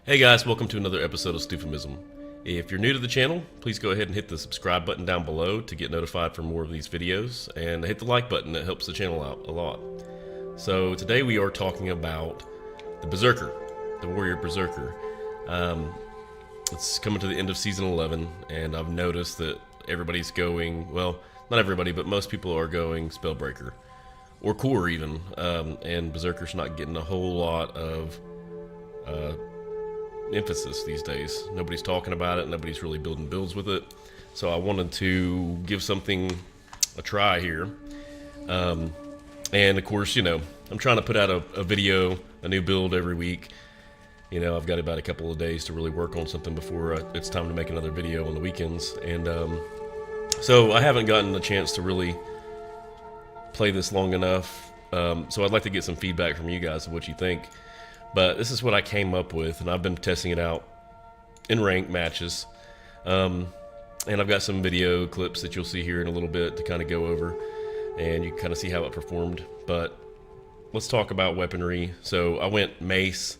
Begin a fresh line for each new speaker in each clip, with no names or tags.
Hey guys, welcome to another episode of Stuphamism. If you're new to the channel, please go ahead and hit the subscribe button down below to get notified for more of these videos, and hit the like button, that helps the channel out a lot. So today we are talking about the Berserker, the Warrior Berserker. It's coming to the end of Season 11, and I've noticed that everybody's going, well, not everybody, but most people are going Spellbreaker, or Core even, and Berserker's not getting a whole lot of emphasis these days. Nobody's talking about it, nobody's really building builds with it, so I wanted to give something a try here. And of course, you know, I'm trying to put out a video, a new build every week. You know, I've got about a couple of days to really work on something before it's time to make another video on the weekends, and so I haven't gotten the chance to really play this long enough, so I'd like to get some feedback from you guys of what you think. But this is what I came up with, and I've been testing it out in ranked matches. And I've got some video clips that you'll see here in a little bit to kind of go over, and you can kind of see how it performed. But let's talk about weaponry. So I went mace,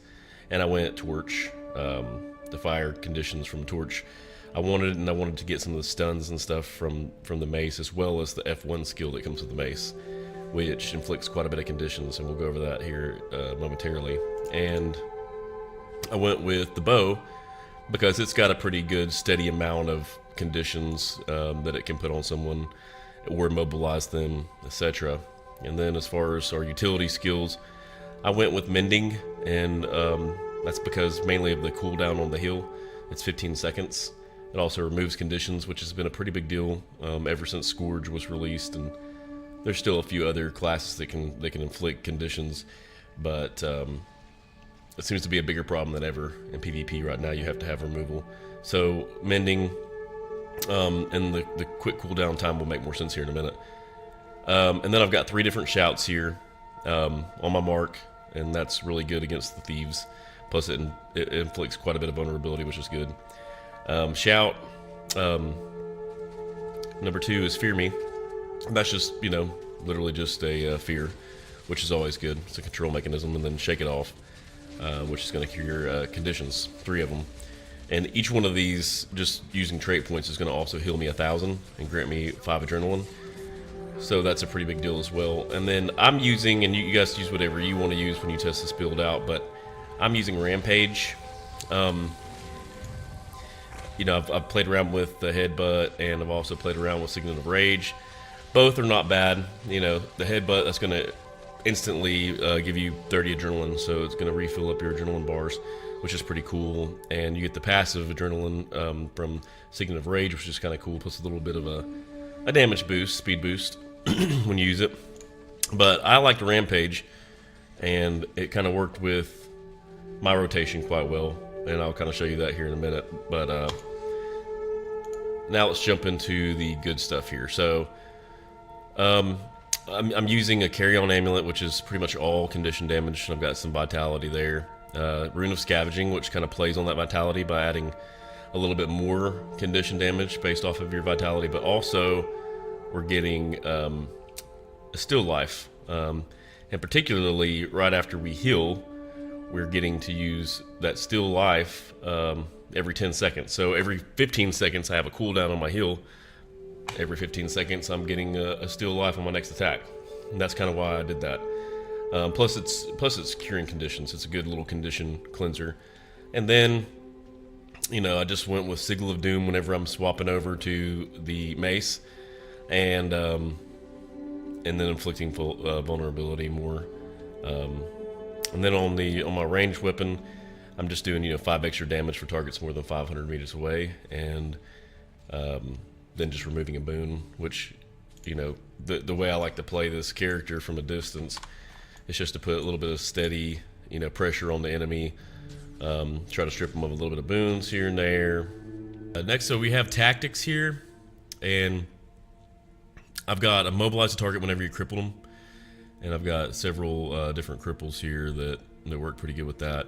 and I went torch, the fire conditions from torch. I wanted to get some of the stuns and stuff from the mace, as well as the F1 skill that comes with the mace, which inflicts quite a bit of conditions, and we'll go over that here momentarily. And I went with the bow because it's got a pretty good steady amount of conditions that it can put on someone or immobilize them, etc. And then as far as our utility skills, I went with mending, and that's because mainly of the cooldown on the heal. It's 15 seconds. It also removes conditions, which has been a pretty big deal ever since Scourge was released, and there's still a few other classes that can inflict conditions, but it seems to be a bigger problem than ever in PvP right now. You have to have removal. So mending and the quick cooldown time will make more sense here in a minute. And then I've got 3 different shouts here on my mark, and that's really good against the thieves. Plus it inflicts quite a bit of vulnerability, which is good. Shout number 2 is Fear Me. That's just, you know, literally just a fear, which is always good. It's a control mechanism. And then Shake It Off, which is going to cure conditions, 3 of them. And each one of these, just using trait points, is going to also heal me 1,000 and grant me 5 adrenaline. So that's a pretty big deal as well. And then I'm using, and you guys use whatever you want to use when you test this build out, but I'm using Rampage. You know, I've played around with the Headbutt, and I've also played around with Signet of Rage. Both are not bad. You know, the Headbutt, that's going to instantly give you 30 adrenaline, so it's going to refill up your adrenaline bars, which is pretty cool. And you get the passive adrenaline from Signet of Rage, which is kind of cool, plus a little bit of a damage boost, speed boost when you use it. But I liked Rampage, and it kind of worked with my rotation quite well, and I'll kind of show you that here in a minute. But now let's jump into the good stuff here. So I'm using a Carrion Amulet, which is pretty much all condition damage. I've got some vitality there. Rune of Scavenging, which kind of plays on that vitality by adding a little bit more condition damage based off of your vitality, but also we're getting a still life. And particularly right after we heal, we're getting to use that still life every 10 seconds. So every 15 seconds I have a cooldown on my heal. Every 15 seconds I'm getting a still life on my next attack, and that's kind of why I did that. Plus it's curing conditions. It's a good little condition cleanser. And then, you know, I just went with Signal of Doom whenever I'm swapping over to the mace, and then inflicting full vulnerability more. And then on my ranged weapon, I'm just doing, you know, 5 extra damage for targets more than 500 meters away, and then just removing a boon, which, you know, the way I like to play this character from a distance is just to put a little bit of steady, you know, pressure on the enemy, try to strip them of a little bit of boons here and there. Next, so we have tactics here, and I've got immobilize the target whenever you cripple them, and I've got several different cripples here that work pretty good with that.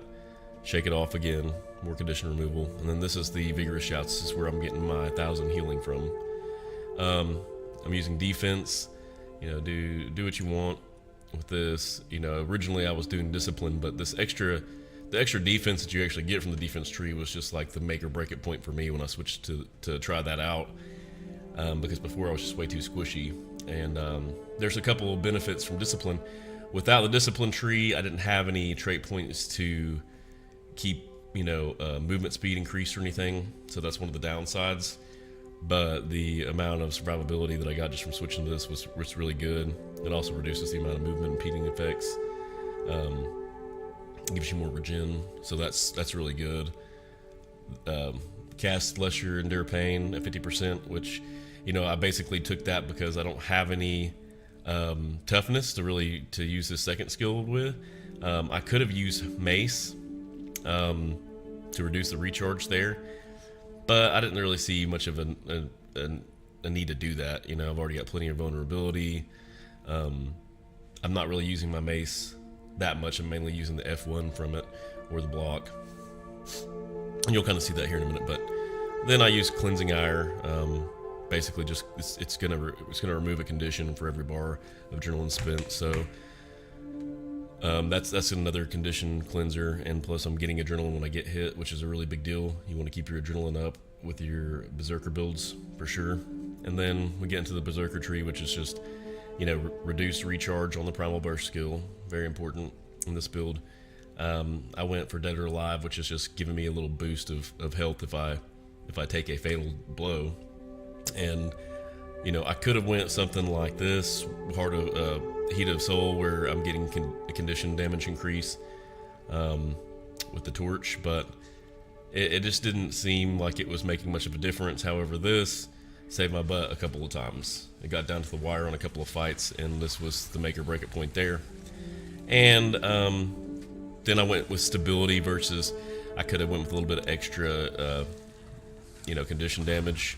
Shake It Off again, more condition removal. And then this is the Vigorous Shouts. This is where I'm getting my 1,000 healing from. I'm using defense. You know, do what you want with this. You know, originally I was doing discipline, but this extra the extra defense that you actually get from the defense tree was just like the make or break it point for me when I switched to try that out, because before I was just way too squishy. And there's a couple of benefits from discipline. Without the discipline tree, I didn't have any trait points to keep, you know, movement speed increased or anything, so that's one of the downsides. But the amount of survivability that I got just from switching to this was really good. It also reduces the amount of movement impeding effects. Gives you more regen, so that's really good. Cast lesser endure pain at 50%, which, you know, I basically took that because I don't have any toughness to use this second skill with. I could have used mace to reduce the recharge there, but I didn't really see much of a need to do that. You know, I've already got plenty of vulnerability. I'm not really using my mace that much. I'm mainly using the F1 from it, or the block, and you'll kind of see that here in a minute. But then I use cleansing ire. Basically, just it's gonna remove a condition for every bar of adrenaline spent. So that's another condition cleanser, and plus I'm getting adrenaline when I get hit, which is a really big deal. You want to keep your adrenaline up with your Berserker builds for sure. And then we get into the Berserker Tree, which is just, you know, reduce recharge on the Primal Burst skill, very important in this build. I went for Dead or Alive, which is just giving me a little boost of health if I take a fatal blow. And, you know, I could have went something like this, Heat of Soul, where I'm getting condition damage increase with the torch, but it just didn't seem like it was making much of a difference. However, this saved my butt a couple of times. It got down to the wire on a couple of fights, and this was the make or break it point there. And then I went with stability versus I could have went with a little bit of extra, you know, condition damage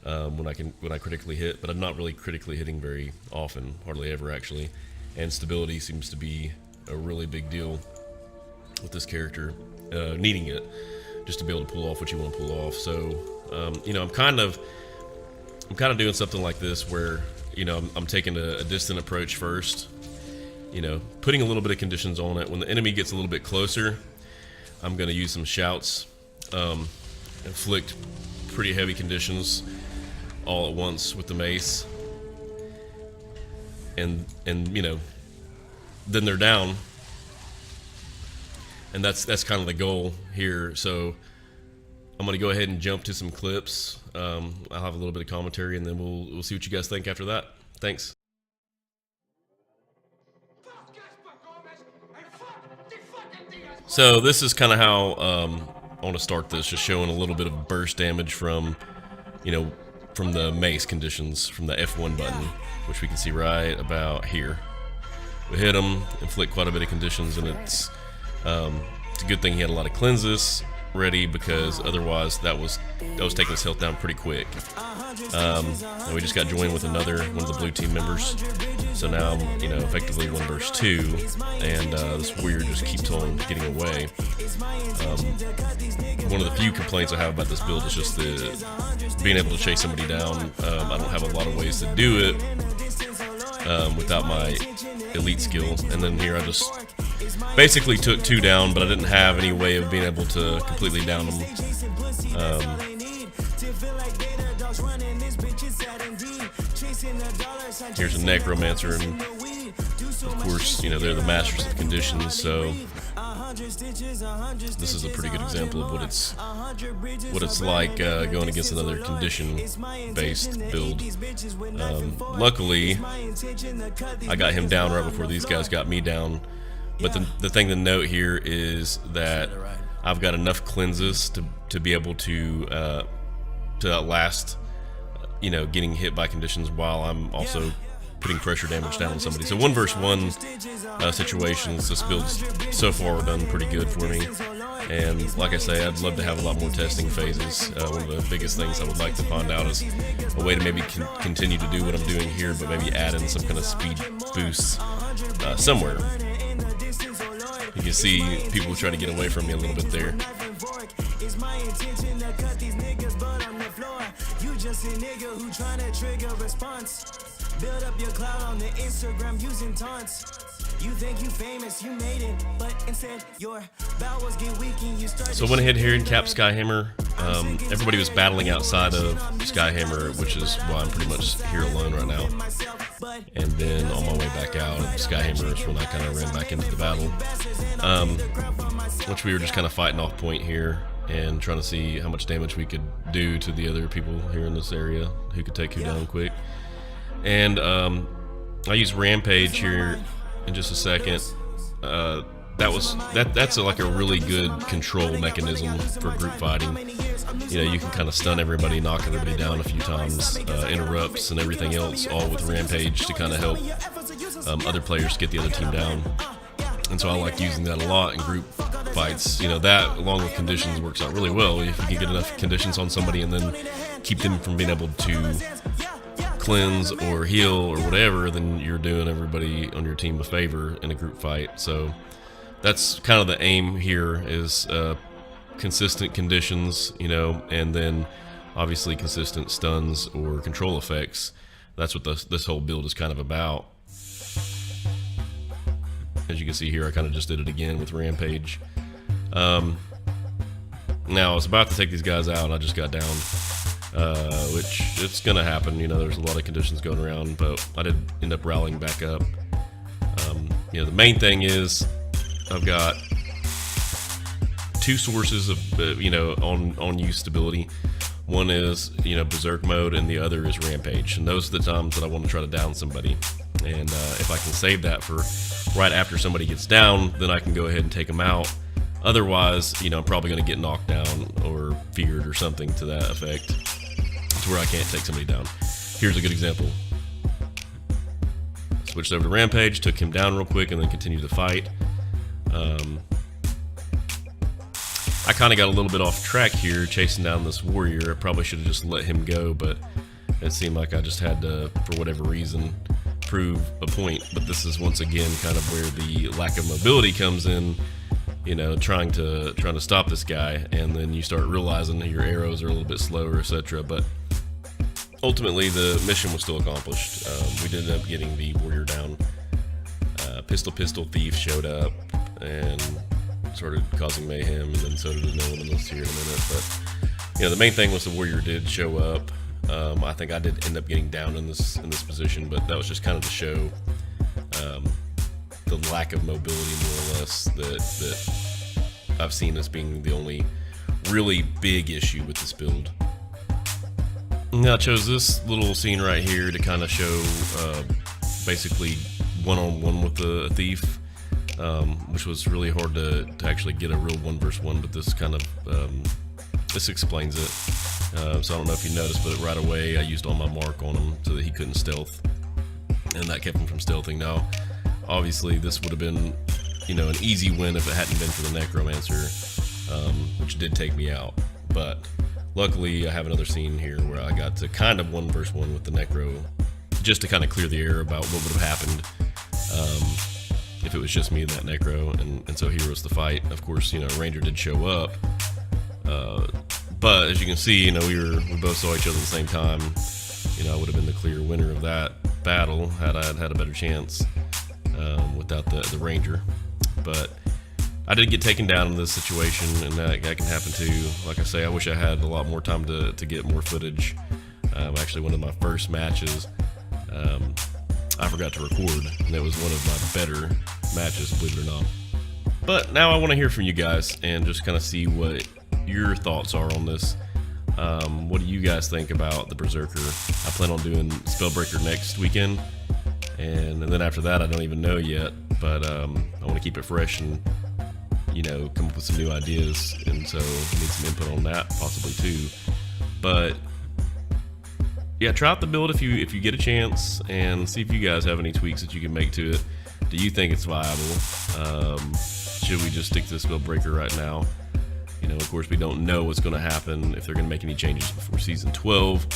when I critically hit, but I'm not really critically hitting very often, hardly ever actually. And stability seems to be a really big deal with this character, needing it just to be able to pull off what you want to pull off. So, you know, I'm kind of doing something like this where, you know, I'm taking a distant approach first, you know, putting a little bit of conditions on it. When the enemy gets a little bit closer, I'm going to use some shouts, inflict pretty heavy conditions all at once with the mace, and you know, then they're down, and that's kind of the goal here. So I'm going to go ahead and jump to some clips. I'll have a little bit of commentary, and then we'll see what you guys think after that. Thanks. So this is kind of how I want to start this, just showing a little bit of burst damage from, you know, from the mace conditions, from the F1 button, which we can see right about here. We hit him, inflict quite a bit of conditions, and it's a good thing he had a lot of cleanses ready, because otherwise that was taking his health down pretty quick. And we just got joined with one of the blue team members, so now I'm, you know, effectively 1 versus 2, and this warrior just keeps on getting away. One of the few complaints I have about this build is just being able to chase somebody down. I don't have a lot of ways to do it without my elite skill, and then here I just basically took 2 down, but I didn't have any way of being able to completely down them. Here's a necromancer, and of course, you know, they're the masters of conditions, so this is a pretty good example of what it's like going against another condition-based build. Luckily, I got him down right before these guys got me down. But the thing to note here is that I've got enough cleanses to be able to outlast, you know, getting hit by conditions while I'm also putting pressure damage down on somebody. So 1 versus 1 situations, this build's so far done pretty good for me. And like I say, I'd love to have a lot more testing phases. One of the biggest things I would like to find out is a way to maybe continue to do what I'm doing here, but maybe add in some kind of speed boosts somewhere. You can see people try to get away from me a little bit there.
Build up your cloud on the Instagram using taunts.
So I went ahead here and capped Skyhammer. Everybody was battling outside of Skyhammer, which is why I'm pretty much here alone right now. And then on my way back out, Skyhammer is when I kind of ran back into the battle. Which we were just kind of fighting off point here and trying to see how much damage we could do to the other people here in this area, who could take who down quick. And I used Rampage here in just a second. That's like a really good control mechanism for group fighting. You know, you can kind of stun everybody, knock everybody down a few times, interrupts and everything else, all with Rampage to kind of help other players get the other team down. And so I like using that a lot in group fights. You know, that along with conditions works out really well. If you can get enough conditions on somebody and then keep them from being able to cleanse or heal or whatever, then you're doing everybody on your team a favor in a group fight. So that's kind of the aim here, is consistent conditions, you know, and then obviously consistent stuns or control effects. That's what this whole build is kind of about. As you can see here, I kind of just did it again with Rampage. Now I was about to take these guys out and I just got down, which it's gonna happen. You know, there's a lot of conditions going around, but I did end up rallying back up. You know, the main thing is I've got two sources of you know, on use stability. One is, you know, Berserk mode, and the other is Rampage, and those are the times that I want to try to down somebody. And if I can save that for right after somebody gets down, then I can go ahead and take them out. Otherwise, you know, I'm probably going to get knocked down or feared or something to that effect, to where I can't take somebody down. Here's a good example. Switched over to Rampage, took him down real quick, and then continued the fight. I kind of got a little bit off track here chasing down this warrior. I probably should have just let him go, but it seemed like I just had to, for whatever reason, prove a point. But this is once again kind of where the lack of mobility comes in, you know, trying to stop this guy, and then you start realizing that your arrows are a little bit slower, etc. But ultimately the mission was still accomplished. We did end up getting the warrior down. Pistol Thief showed up and started causing mayhem, and then so did the Elementals here in a minute. But you know, the main thing was the warrior did show up. I think I did end up getting down in this position, but that was just kind of to show the lack of mobility, more or less, that I've seen as being the only really big issue with this build. Now I chose this little scene right here to kind of show basically one-on-one with the thief, which was really hard to actually get a real 1v1, but this kind of this explains it. So I don't know if you noticed, but right away I used all my mark on him so that he couldn't stealth, and that kept him from stealthing. Now obviously this would have been, you know, an easy win if it hadn't been for the Necromancer, which did take me out. But luckily I have another scene here where I got to kind of 1v1 with the Necro, just to kind of clear the air about what would have happened if it was just me and that Necro. And so here was the fight. Of course, you know, Ranger did show up, but as you can see, you know, we both saw each other at the same time. You know, I would have been the clear winner of that battle had I had a better chance without the Ranger. But I did get taken down in this situation, and that can happen too. Like I say, I wish I had a lot more time to get more footage. Actually, one of my first matches, I forgot to record, and it was one of my better matches, believe it or not. But now I want to hear from you guys and just kind of see what your thoughts are on this. What do you guys think about the Berserker? I plan on doing Spellbreaker next weekend, and then after that I don't even know yet, but I want to keep it fresh and, you know, come up with some new ideas, and so I need some input on that possibly too. But yeah, try out the build if you get a chance, and see if you guys have any tweaks that you can make to it. Do you think it's viable? Should we just stick to the Spellbreaker right now? You know, of course, we don't know what's going to happen, if they're going to make any changes before Season 12,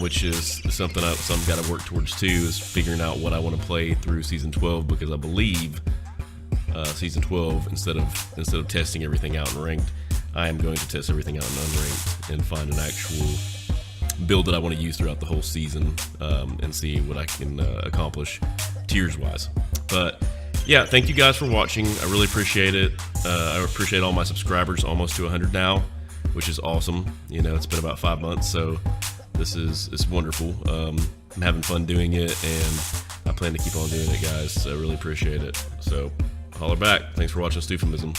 which is something I've got to work towards too, is figuring out what I want to play through Season 12, because I believe Season 12, instead of testing everything out in ranked, I am going to test everything out in unranked and find an actual build that I want to use throughout the whole season, and see what I can accomplish tiers wise. But yeah, thank you guys for watching. I really appreciate it. I appreciate all my subscribers, almost to 100 now, which is awesome. You know, it's been about 5 months, so it's wonderful. I'm having fun doing it, and I plan to keep on doing it, guys. So I really appreciate it. So holler back. Thanks for watching Stuphamism.